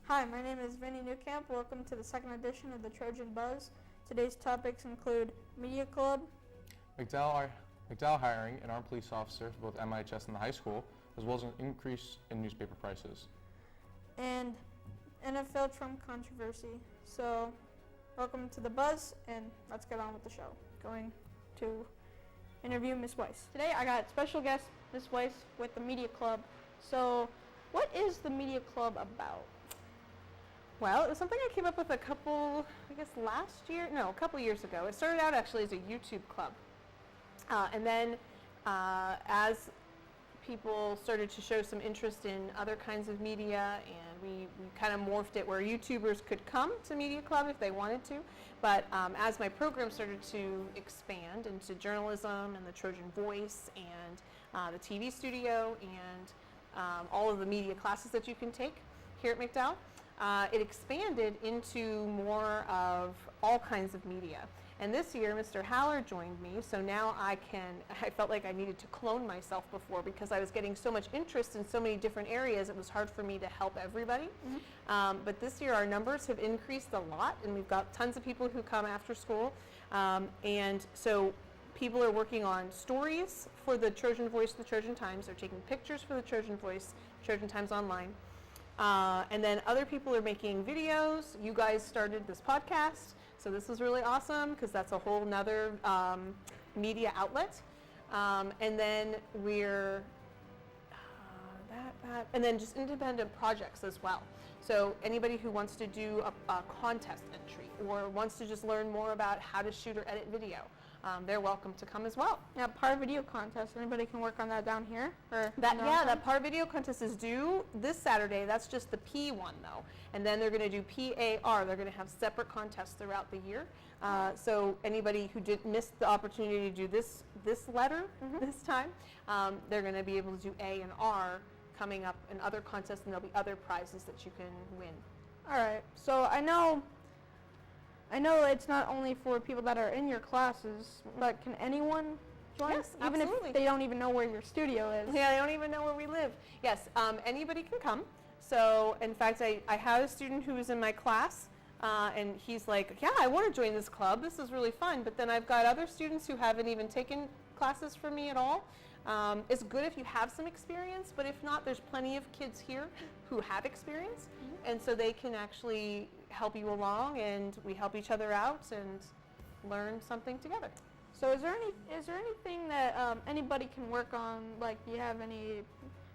Hi, my name is Vinny Newcamp. Welcome to the second edition of the Trojan Buzz. Today's topics include Media Club, McDowell hiring an armed police officer for both MIHS and the high school, as well as an increase in newspaper prices. and NFL Trump controversy. So, welcome to the Buzz, and let's get on with the show. Going to interview Miss Weiss. Today I got special guest Miss Weiss with the Media Club. So, what is the Media Club about? Well, it was something I came up with a couple years ago. It started out actually as a YouTube club. And then as people started to show some interest in other kinds of media, and we kind of morphed it where YouTubers could come to Media Club if they wanted to. But as my program started to expand into journalism and the Trojan Voice and the TV studio and all of the media classes that you can take here at McDowell, it expanded into more of all kinds of media. And this year, Mr. Haller joined me, so now I felt like I needed to clone myself before because I was getting so much interest in so many different areas, it was hard for me to help everybody. Mm-hmm. But this year, our numbers have increased a lot, and we've got tons of people who come after school. And so people are working on stories for the Trojan Voice, the Trojan Times. They're taking pictures for the Trojan Voice, Trojan Times Online. And then other people are making videos. You guys started this podcast, so this is really awesome because that's a whole nother media outlet. And then we're and then just independent projects as well. So anybody who wants to do a contest entry or wants to just learn more about how to shoot or edit video, they're welcome to come as well. Yeah, Par Video Contest. Anybody can work on that down here? That Par Video Contest is due this Saturday. That's just the P one though. And then they're going to do PAR. They're going to have separate contests throughout the year. So anybody who did miss the opportunity to do this letter this time, they're going to be able to do A and R coming up in other contests, and there'll be other prizes that you can win. All right. So I know it's not only for people that are in your classes, but can anyone join? Yes, even absolutely. If they don't even know where your studio is. Yeah, they don't even know where we live. Yes, anybody can come. So in fact, I had a student who was in my class, and he's like, yeah, I want to join this club. This is really fun. But then I've got other students who haven't even taken classes from me at all. It's good if you have some experience, but if not, there's plenty of kids here who have experience, and so they can actually help you along, and we help each other out and learn something together. So is there anything that anybody can work on? Like, do you have any,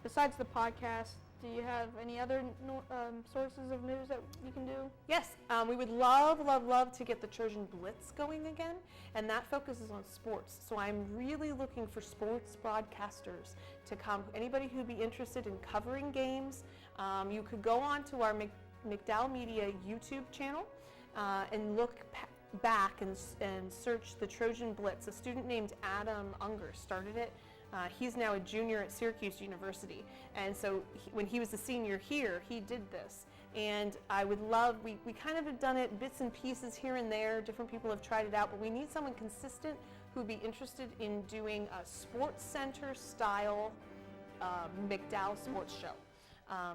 besides the podcast, do you have any other sources of news that you can do? Yes, we would love to get the Trojan Blitz going again, and that focuses on sports. So I'm really looking for sports broadcasters to come. Anybody who'd be interested in covering games, you could go on to our McDowell Media YouTube channel and look back and search the Trojan Blitz. A student named Adam Unger started it. He's now a junior at Syracuse University, and so when he was a senior here, he did this. And I would love, we kind of have done it bits and pieces here and there, different people have tried it out, but we need someone consistent who'd be interested in doing a sports center style McDowell sports show.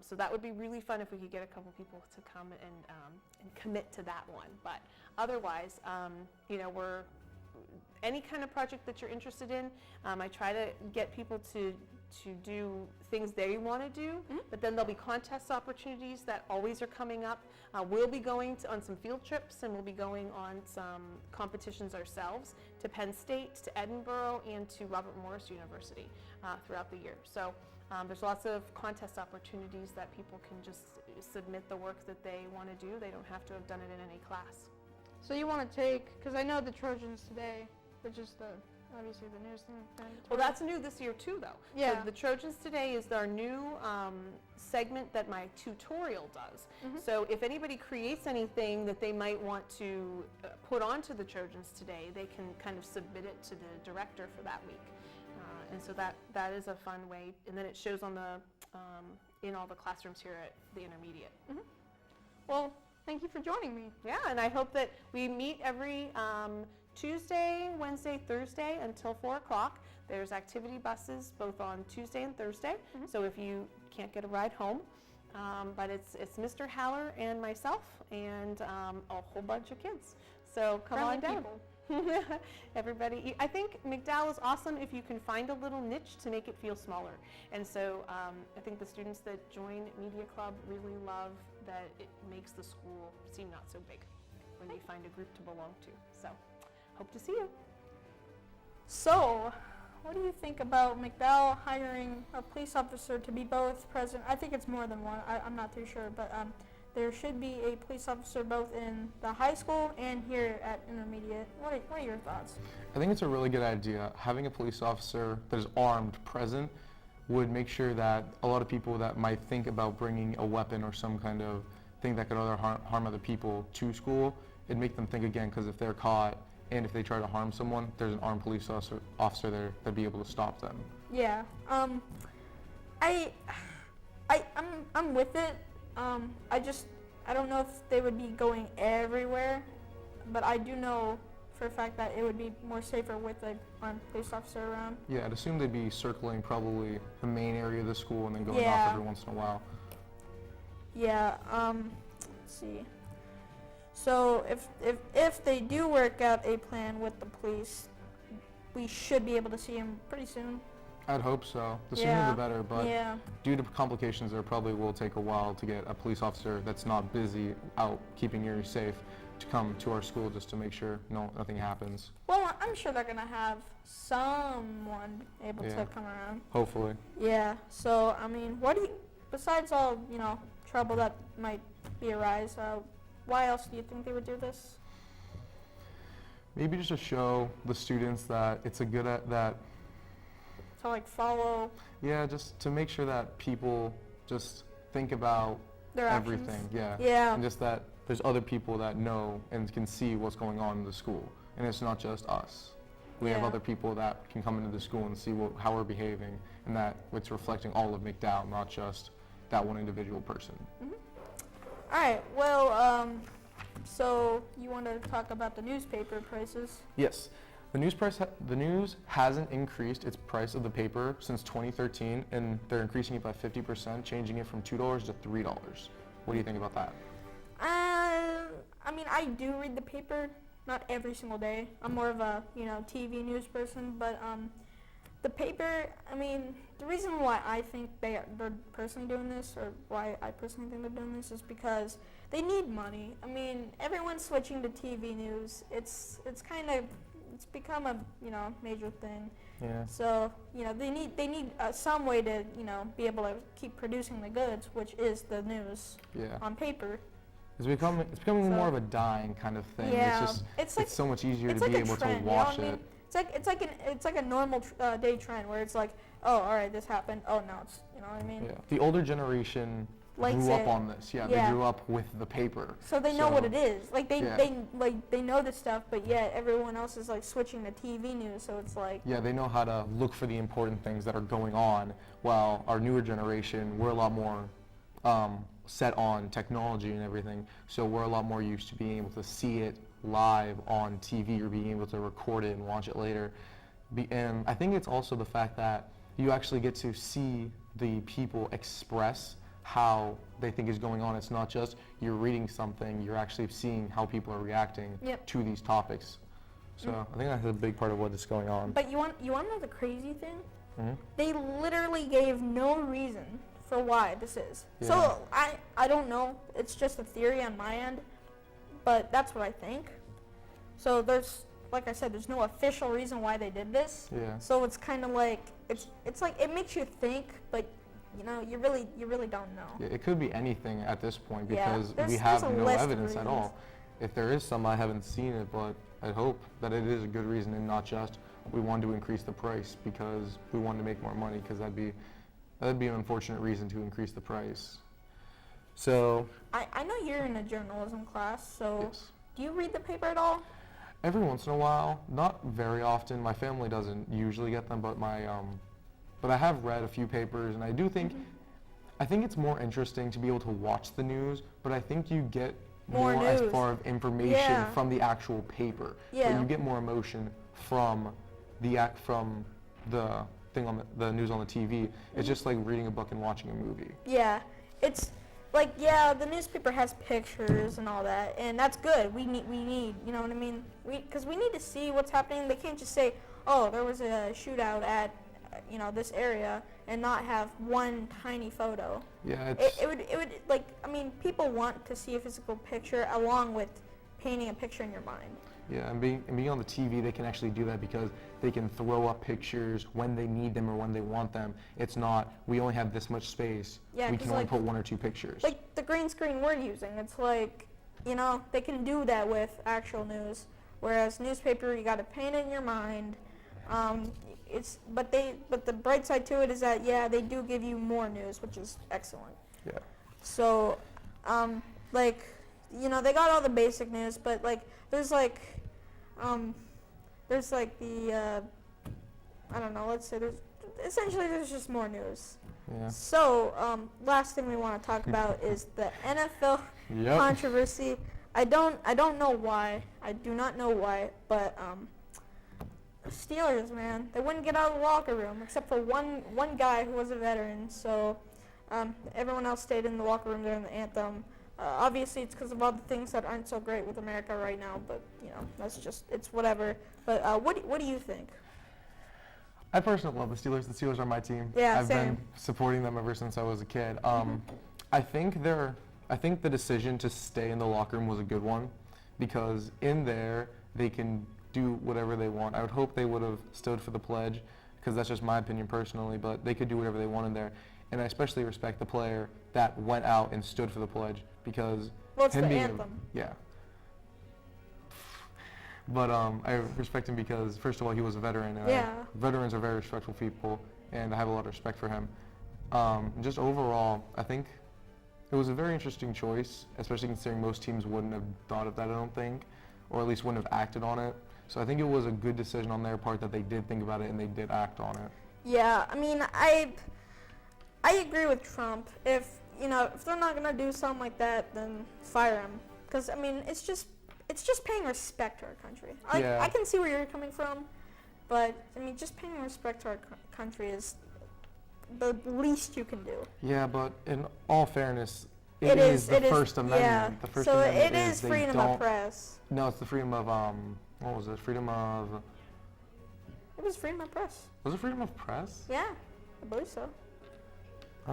So that would be really fun if we could get a couple people to come and commit to that one. But otherwise, we're any kind of project that you're interested in. I try to get people to do things they want to do, but then there'll be contest opportunities that always are coming up. We'll be going on some field trips, and we'll be going on some competitions ourselves to Penn State, to Edinburgh, and to Robert Morris University throughout the year. So there's lots of contest opportunities that people can just submit the work that they want to do. They don't have to have done it in any class. So you want to take, because I know the Trojans Today, which is obviously the news thing. Well, that's new this year too, though. Yeah. So the Trojans Today is our new segment that my tutorial does. So if anybody creates anything that they might want to put onto the Trojans Today, they can kind of submit it to the director for that week. And so that is a fun way. And then it shows on the in all the classrooms here at the intermediate. Well, thank you for joining me. Yeah, and I hope that we meet every Tuesday, Wednesday, Thursday until 4 o'clock. There's activity buses both on Tuesday and Thursday. So if you can't get a ride home, But it's Mr. Haller and myself and a whole bunch of kids. So come on down. Everybody, I think McDowell is awesome if you can find a little niche to make it feel smaller. And so I think the students that join Media Club really love that it makes the school seem not so big when they find a group to belong to. So hope to see you. So, what do you think about McDowell hiring a police officer to be both present? I think it's more than one. I'm not too sure, but there should be a police officer both in the high school and here at intermediate. What are your thoughts? I think it's a really good idea. Having a police officer that is armed present would make sure that a lot of people that might think about bringing a weapon or some kind of thing that could harm other people to school, it'd make them think again, because if they're caught and if they try to harm someone, there's an armed police officer there that'd be able to stop them. Yeah. I'm with it. I don't know if they would be going everywhere, but I do know for a fact that it would be more safer with an armed police officer around. Yeah, I'd assume they'd be circling probably the main area of the school and then going off every once in a while. Yeah, let's see. So if they do work out a plan with the police, we should be able to see him pretty soon. I'd hope so. The sooner the better, but due to complications, there probably will take a while to get a police officer that's not busy out keeping Erie safe to come to our school just to make sure nothing happens. Well, I'm sure they're going to have someone able to come around. Hopefully. Yeah, so, I mean, besides all, trouble that might be arise, why else do you think they would do this? Maybe just to show the students that it's a good that To like follow. Yeah, just to make sure that people just think about their everything. Actions. Yeah. Yeah. And just that there's other people that know and can see what's going on in the school, and it's not just us. We have other people that can come into the school and see how we're behaving, and that it's reflecting all of McDowell, not just that one individual person. Mm-hmm. All right. Well, so you want to talk about the newspaper prices? Yes. The news hasn't increased its price of the paper since 2013, and they're increasing it by 50%, changing it from $2 to $3. What do you think about that? I mean, I do read the paper, not every single day. I'm more of a, TV news person, but the paper, I mean, the reason why I think they're personally doing this, or why I personally think they're doing this, is because they need money. I mean, everyone's switching to TV news. It's become a major thing. Yeah. So they need some way to be able to keep producing the goods, which is the news on paper. It's becoming more of a dying kind of thing. Yeah. It's so much easier to like be able trend, to watch it. It's like a normal day trend where it's like, oh, all right, this happened. Oh, no, it's you know what I mean. Yeah. The older generation grew up on this. Yeah, they grew up with the paper. So they know what it is. Like they know this stuff, but yet everyone else is like switching to TV news. So it's like they know how to look for the important things that are going on. While our newer generation, we're a lot more set on technology and everything. So we're a lot more used to being able to see it live on TV or being able to record it and watch it later. And I think it's also the fact that you actually get to see the people express how they think is going on. It's not just you're reading something, you're actually seeing how people are reacting to these topics. So I think that's a big part of what is going on. But you want to know the crazy thing? Mm-hmm. They literally gave no reason for why this is. Yeah. So I don't know. It's just a theory on my end, but that's what I think. So like I said, there's no official reason why they did this. Yeah. So it's kind of like it's like it makes you think, but you really don't know. Yeah, it could be anything at this point because we there's have a no list of evidence at reasons. all. If there is some, I haven't seen it, but I hope that it is a good reason and not just we want to increase the price because we want to make more money, because that'd be an unfortunate reason to increase the price. So I know you're in a journalism class, so yes. Do you read the paper at all? Every once in a while, not very often. My family doesn't usually get them, but but I have read a few papers, and I do think, I think it's more interesting to be able to watch the news, but I think you get more as far as information from the actual paper. Yeah. But you get more emotion from the thing on the news on the TV. It's just like reading a book and watching a movie. Yeah, it's like, yeah, the newspaper has pictures and all that, and that's good. We need, you know what I mean? Because we need to see what's happening. They can't just say, oh, there was a shootout at, this area, and not have one tiny photo. Yeah, It would like, I mean, people want to see a physical picture along with painting a picture in your mind. Yeah, and being on the TV, they can actually do that because they can throw up pictures when they need them or when they want them. It's not, we only have this much space. Yeah, we 'cause can only like- put 1 or 2 pictures. Like the green screen we're using, it's like, they can do that with actual news. Whereas newspaper, you got to paint it in your mind. But the bright side to it is that, yeah, they do give you more news, which is excellent. Yeah. So, they got all the basic news, but there's the, I don't know, let's say there's just more news. Yeah. So, last thing we want to talk about is the NFL Yep. controversy. I don't know why. I do not know why, but the Steelers, man, they wouldn't get out of the locker room except for one guy who was a veteran. So, everyone else stayed in the locker room during the anthem. Obviously, it's because of all the things that aren't so great with America right now, but that's just, it's whatever. But what do you think? I personally love the Steelers. The Steelers are my team. Yeah, I've same. been supporting them ever since I was a kid. I think the decision to stay in the locker room was a good one because in there they can do whatever they want. I would hope they would have stood for the pledge because that's just my opinion personally, but they could do whatever they wanted there. And I especially respect the player that went out and stood for the pledge because Well, it's him the being anthem. yeah. But I respect him because first of all he was a veteran. And Yeah. Veterans are very respectful people, and I have a lot of respect for him. Just overall, I think it was a very interesting choice, especially considering most teams wouldn't have thought of that, I don't think, or at least wouldn't have acted on it. So I think it was a good decision on their part that they did think about it and they did act on it. Yeah, I mean, I agree with Trump. If they're not gonna do something like that, then fire him. Because I mean, it's just paying respect to our country. Yeah. I can see where you're coming from, but I mean, just paying respect to our country is the least you can do. Yeah, but in all fairness, It is the First Amendment. Yeah. The First So Amendment it is they freedom of don't- press. No, it's the freedom of what was it? Freedom of It was freedom of press. was it freedom of press? Yeah, I believe so.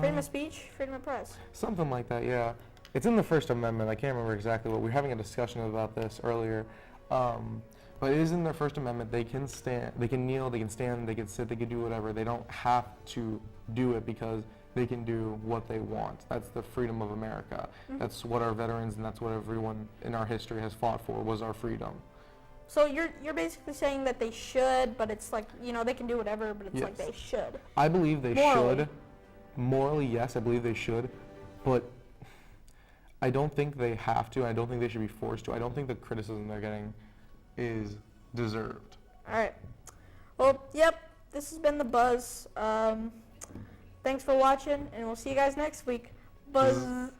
Freedom of speech, freedom of press. Something like that, yeah. It's in the First Amendment. I can't remember exactly what we were having a discussion about this earlier. But it is in their First Amendment. They can stand, they can kneel, they can stand, they can sit, they can do whatever. They don't have to do it because they can do what they want. That's the freedom of America. Mm-hmm. That's what our veterans and that's what everyone in our history has fought for, was our freedom. So you're basically saying that they should, but it's like, they can do whatever, but it's like Yes. they should. I believe they Morally. should. Morally, yes, I believe they should. But I don't think they have to. I don't think they should be forced to. I don't think the criticism they're getting is deserved. All right. Well, yep, this has been The Buzz. Thanks for watching, and we'll see you guys next week. Buzz.